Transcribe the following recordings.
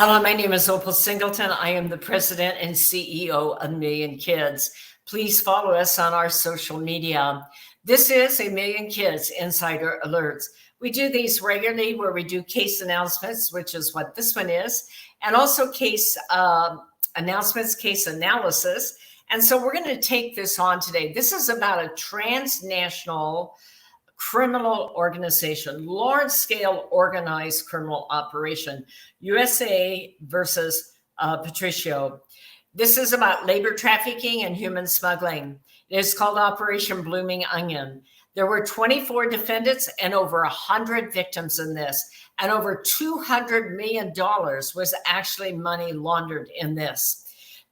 Hello, my name is Opal Singleton. I am the president and CEO of Million Kids. Please follow us on our social media. This is a Million Kids Insider Alerts. We do these regularly where we do case announcements, which is what this one is, and also case announcements, case analysis. And so we're going to take this on today. This is about a transnational criminal organization, large-scale organized criminal operation, USA versus Patricio. This is about labor trafficking and human smuggling. It is called Operation Blooming Onion. There were 24 defendants and over 100 victims in this, and over $200 million was actually money laundered in this.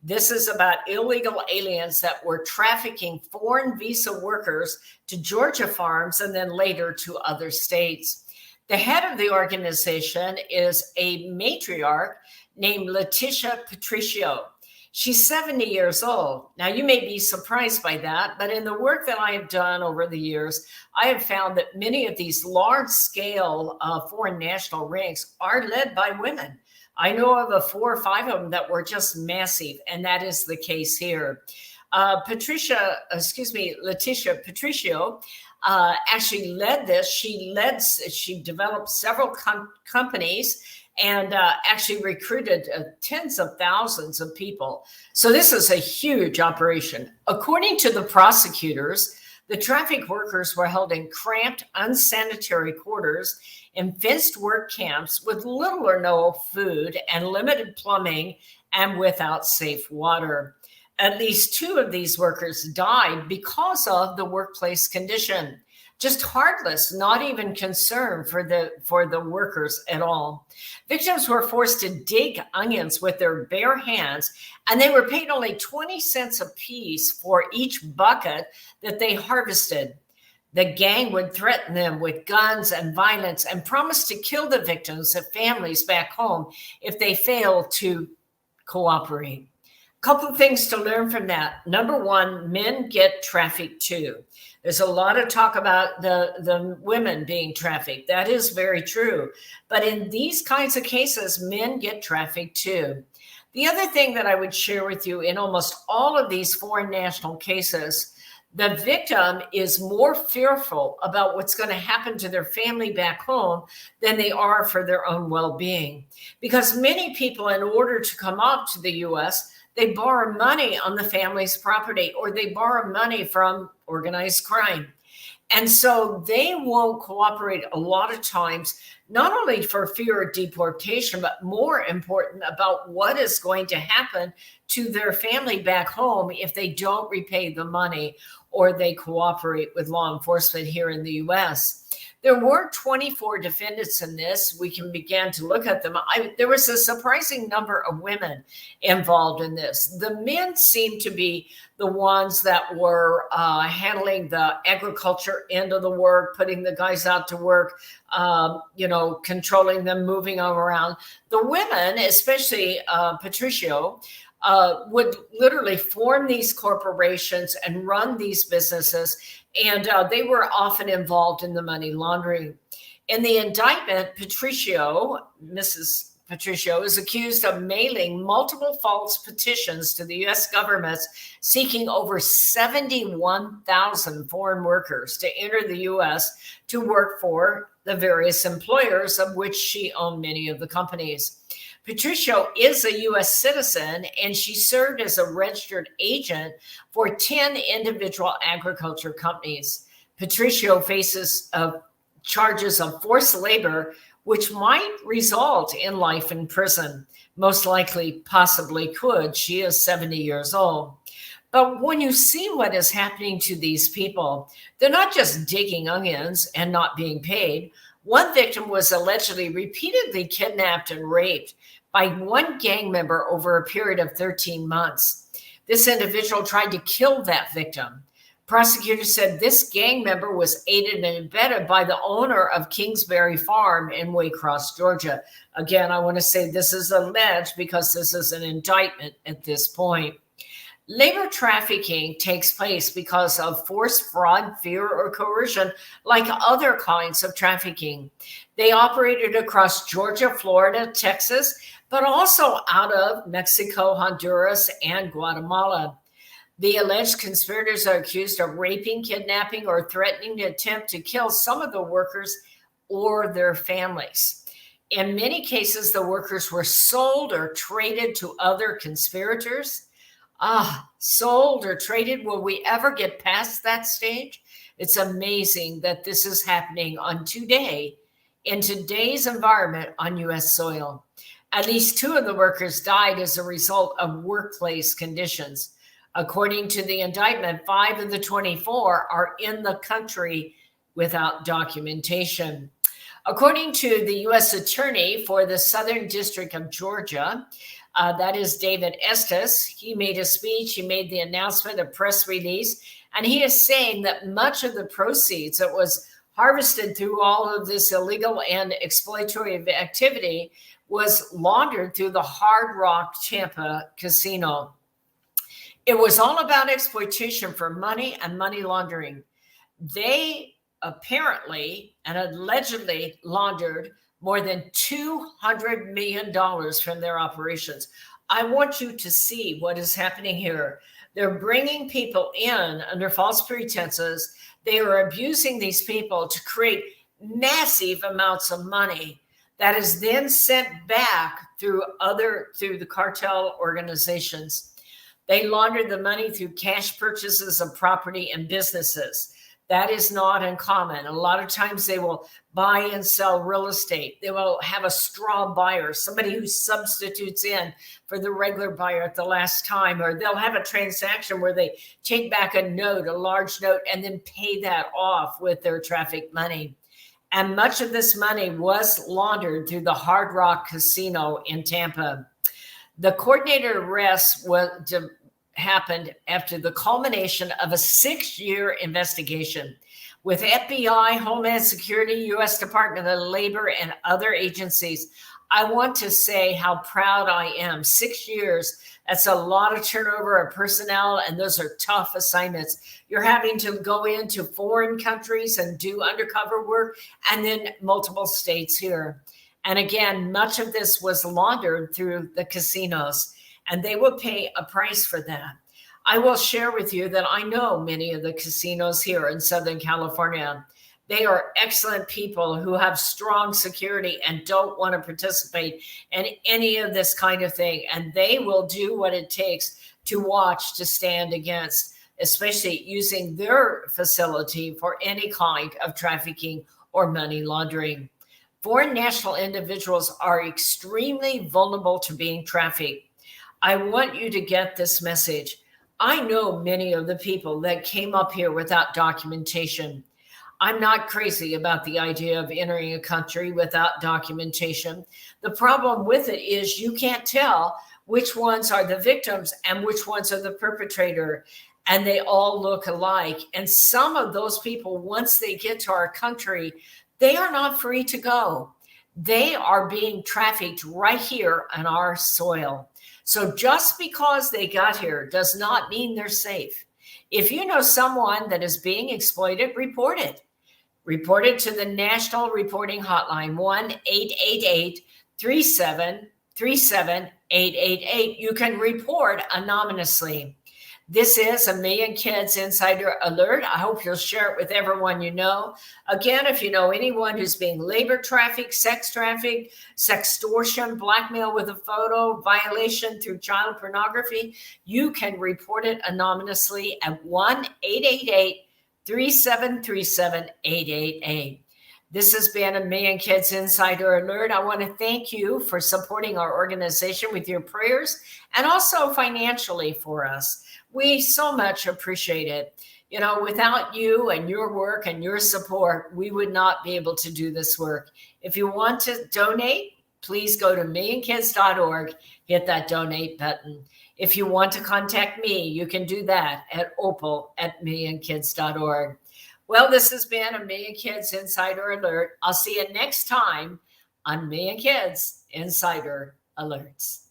This is about illegal aliens that were trafficking foreign visa workers to Georgia farms and then later to other states. The head of the organization is a matriarch named Leticia Patricio. She's 70 years old. Now, you may be surprised by that, but in the work that I have done over the years, I have found that many of these large-scale foreign national rings are led by women. I know of 4 or 5 of them that were just massive, and that is the case here. Leticia Patricio actually led this. She developed several companies and actually recruited tens of thousands of people. So this is a huge operation. According to the prosecutors, the traffic workers were held in cramped, unsanitary quarters in fenced work camps with little or no food and limited plumbing and without safe water. At least 2 of these workers died because of the workplace condition. Just heartless, not even concerned for the workers at all. Victims were forced to dig onions with their bare hands, and they were paid only 20 cents a piece for each bucket that they harvested. The gang would threaten them with guns and violence and promise to kill the victims and families back home if they failed to cooperate. A couple of things to learn from that. Number 1, men get trafficked too. There's a lot of talk about the women being trafficked. That is very true. But in these kinds of cases, men get trafficked too. The other thing that I would share with you, in almost all of these foreign national cases, the victim is more fearful about what's going to happen to their family back home than they are for their own well-being. Because many people, in order to come up to the U.S., they borrow money on the family's property, or they borrow money from organized crime. And so they won't cooperate a lot of times, not only for fear of deportation, but more important about what is going to happen to their family back home if they don't repay the money or they cooperate with law enforcement here in the U.S. There were 24 defendants in this. We can begin to look at them. There was a surprising number of women involved in this. The men seemed to be the ones that were handling the agriculture end of the work, putting the guys out to work, controlling them, moving them around. The women, especially Patricio, would literally form these corporations and run these businesses, and they were often involved in the money laundering. In the indictment, Mrs. Patricio is accused of mailing multiple false petitions to the U.S. government seeking over 71,000 foreign workers to enter the U.S. to work for the various employers, of which she owned many of the companies. Patricio is a U.S. citizen, and she served as a registered agent for 10 individual agriculture companies. Patricio faces charges of forced labor, which might result in life in prison. Most likely, possibly could. She is 70 years old. But when you see what is happening to these people, they're not just digging onions and not being paid. One victim was allegedly repeatedly kidnapped and raped by one gang member over a period of 13 months. This individual tried to kill that victim. Prosecutors said this gang member was aided and abetted by the owner of Kingsbury Farm in Waycross, Georgia. Again, I want to say this is alleged because this is an indictment at this point. Labor trafficking takes place because of force, fraud, fear, or coercion, like other kinds of trafficking. They operated across Georgia, Florida, Texas, but also out of Mexico, Honduras, and Guatemala. The alleged conspirators are accused of raping, kidnapping, or threatening to attempt to kill some of the workers or their families. In many cases, the workers were sold or traded to other conspirators. Sold or traded. Will we ever get past that stage? It's amazing that this is happening in today's environment on U.S. soil. At least 2 of the workers died as a result of workplace conditions. According to the indictment, 5 of the 24 are in the country without documentation. According to the U.S. Attorney for the Southern District of Georgia, that is David Estes, he made a speech, he made the announcement, a press release, and he is saying that much of the proceeds that was harvested through all of this illegal and exploitative activity was laundered through the Hard Rock Tampa casino. It was all about exploitation for money and money laundering. They apparently and allegedly laundered more than $200 million from their operations. I want you to see what is happening here. They're bringing people in under false pretenses. They are abusing these people to create massive amounts of money that is then sent back through the cartel organizations. They laundered the money through cash purchases of property and businesses. That is not uncommon. A lot of times they will buy and sell real estate. They will have a straw buyer, somebody who substitutes in for the regular buyer at the last time, or they'll have a transaction where they take back a note, a large note, and then pay that off with their traffic money. And much of this money was laundered through the Hard Rock Casino in Tampa. The coordinated arrest happened after the culmination of a 6-year investigation with FBI, Homeland Security, U.S. Department of Labor, and other agencies. I want to say how proud I am. 6 years, that's a lot of turnover of personnel, and those are tough assignments. You're having to go into foreign countries and do undercover work, and then multiple states here. And again, much of this was laundered through the casinos, and they will pay a price for that. I will share with you that I know many of the casinos here in Southern California. They are excellent people who have strong security and don't want to participate in any of this kind of thing. And they will do what it takes to watch, to stand against, especially using their facility for any kind of trafficking or money laundering. Foreign national individuals are extremely vulnerable to being trafficked. I want you to get this message. I know many of the people that came up here without documentation. I'm not crazy about the idea of entering a country without documentation. The problem with it is you can't tell which ones are the victims and which ones are the perpetrator, and they all look alike. And some of those people, once they get to our country, they are not free to go. They are being trafficked right here on our soil. So just because they got here does not mean they're safe. If you know someone that is being exploited, report it. Report it to the National Reporting Hotline, 1-888-3737-888. You can report anonymously. This is a Million Kids Insider Alert. I hope you'll share it with everyone you know. Again, if you know anyone who's being labor trafficked, sextortion, blackmail with a photo, violation through child pornography, you can report it anonymously at 1-888-3737-888. This has been a Million Kids Insider Alert. I want to thank you for supporting our organization with your prayers and also financially for us. We so much appreciate it. You know, without you and your work and your support, we would not be able to do this work. If you want to donate, please go to millionkids.org, hit that donate button. If you want to contact me, you can do that at opal@millionkids.org. Well, this has been a Million Kids Insider Alert. I'll see you next time on Million Kids Insider Alerts.